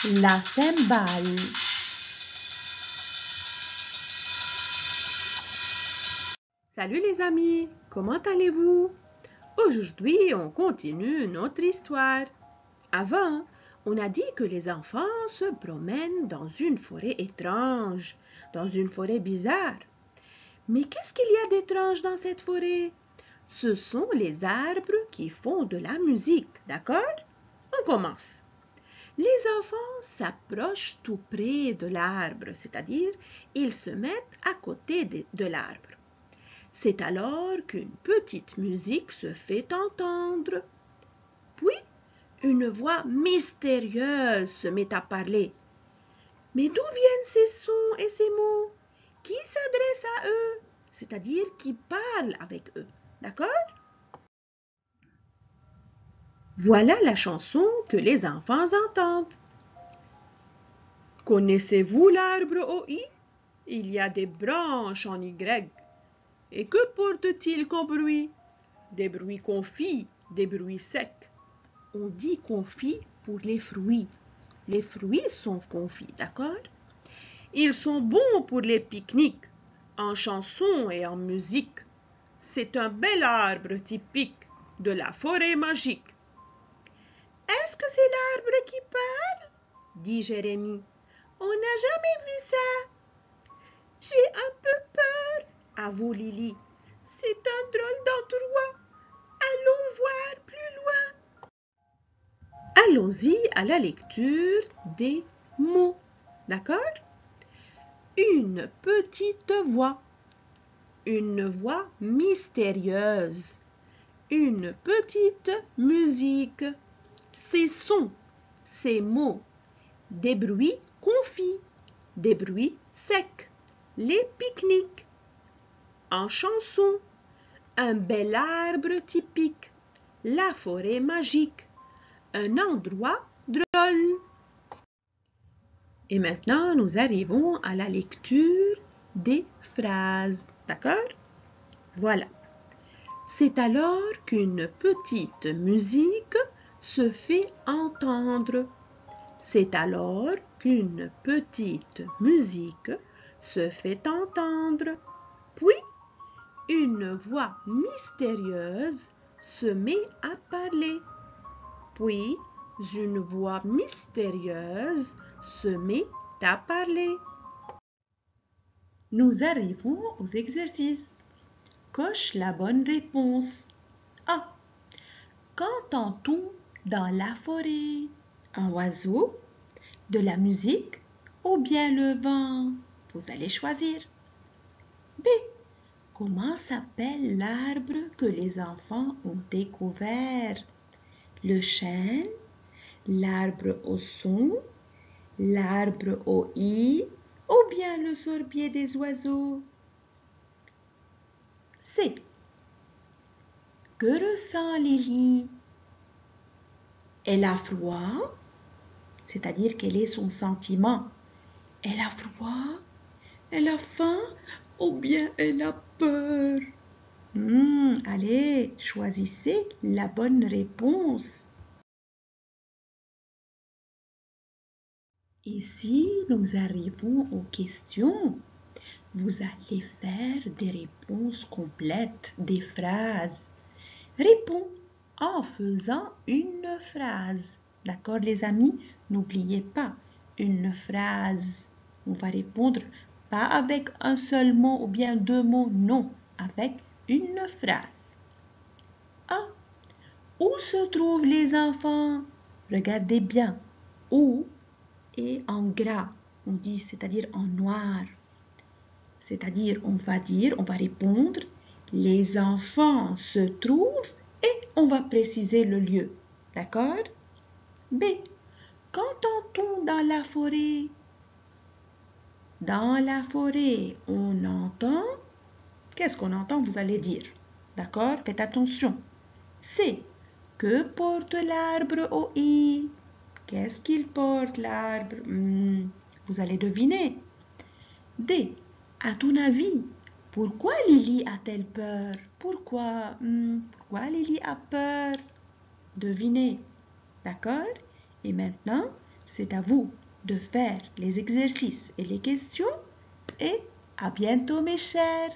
La cymbale. Salut les amis, comment allez-vous? Aujourd'hui, on continue notre histoire. Avant, on a dit que les enfants se promènent dans une forêt étrange, dans une forêt bizarre. Mais qu'est-ce qu'il y a d'étrange dans cette forêt? Ce sont les arbres qui font de la musique, d'accord? On commence. Les enfants s'approchent tout près de l'arbre, c'est-à-dire ils se mettent à côté de l'arbre. C'est alors qu'une petite musique se fait entendre. Puis, une voix mystérieuse se met à parler. Mais d'où viennent ces sons et ces mots? Qui s'adresse à eux? C'est-à-dire qui parle avec eux. D'accord? Voilà la chanson que les enfants entendent. Connaissez-vous l'arbre OI? Il y a des branches en Y. Et que porte-t-il comme bruit? Des bruits confits, des bruits secs. On dit confits pour les fruits. Les fruits sont confits, d'accord? Ils sont bons pour les pique-niques, en chansons et en musique. C'est un bel arbre typique de la forêt magique. Est-ce que c'est l'arbre qui parle? Dit Jérémie. On n'a jamais vu ça. J'ai un peu peur, avoue Lily. C'est un drôle d'endroit. Allons voir plus loin. Allons-y à la lecture des mots. D'accord? Une petite voix. Une voix mystérieuse. Une petite musique. Ces sons, ces mots. Des bruits confits. Des bruits secs. Les pique-niques. En chanson. Un bel arbre typique. La forêt magique. Un endroit drôle. Et maintenant, nous arrivons à la lecture des phrases. D'accord? Voilà. C'est alors qu'une petite musique se fait entendre. C'est alors qu'une petite musique se fait entendre. Puis, une voix mystérieuse se met à parler. Puis, une voix mystérieuse se met à parler. Nous arrivons aux exercices. Coche la bonne réponse. A. Qu'entend-on dans la forêt? Un oiseau, de la musique ou bien le vent? Vous allez choisir. B. Comment s'appelle l'arbre que les enfants ont découvert? Le chêne, l'arbre au son, l'arbre au i ou bien le sorbier des oiseaux? C. Que ressent Lily? Elle a froid, c'est-à-dire quel est son sentiment? Elle a froid, elle a faim ou bien elle a peur? Allez, choisissez la bonne réponse. Ici, nous arrivons aux questions. Vous allez faire des réponses complètes, des phrases. Réponds en faisant une phrase. D'accord les amis? N'oubliez pas, une phrase. On va répondre pas avec un seul mot ou bien deux mots, non, avec une phrase. Ah, où se trouvent les enfants? Regardez bien. Où est en gras, on dit, c'est-à-dire en noir. C'est-à-dire, on va répondre, les enfants se trouvent et on va préciser le lieu. D'accord? B. Qu'entend-on dans la forêt? Dans la forêt, on entend. Qu'est-ce qu'on entend? Vous allez dire. D'accord? Faites attention. C. Que porte l'arbre au i? Qu'est-ce qu'il porte l'arbre? Vous allez deviner. D. À ton avis, pourquoi Lily a-t-elle peur? Pourquoi Lily a peur? Devinez. D'accord? Et maintenant, C'est à vous de faire les exercices et les questions et à bientôt mes chers.